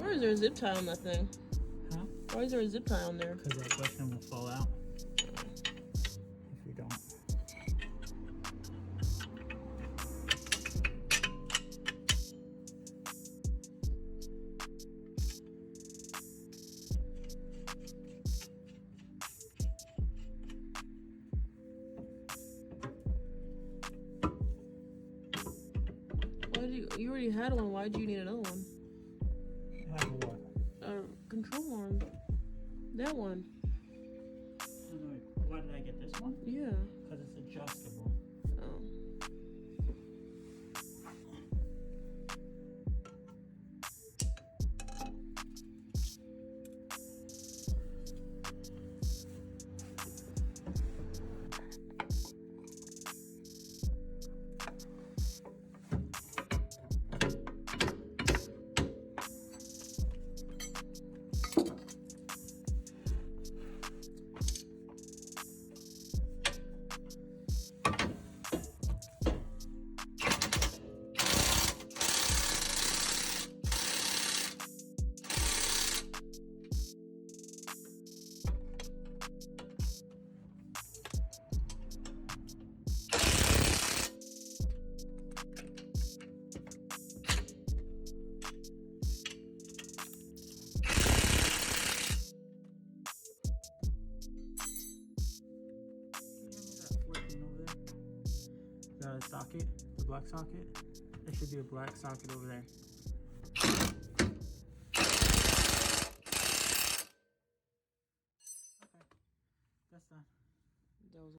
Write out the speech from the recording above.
Why is there a zip tie on that thing? Huh? Why is there a zip tie on there? Because that bushing will fall out if you don't. You already had one. Why do you need another one? Have what? A control arm. That one. Why did I get this one? Yeah. Because it's adjustable. Oh. Socket, the black socket. There should be a black socket over there.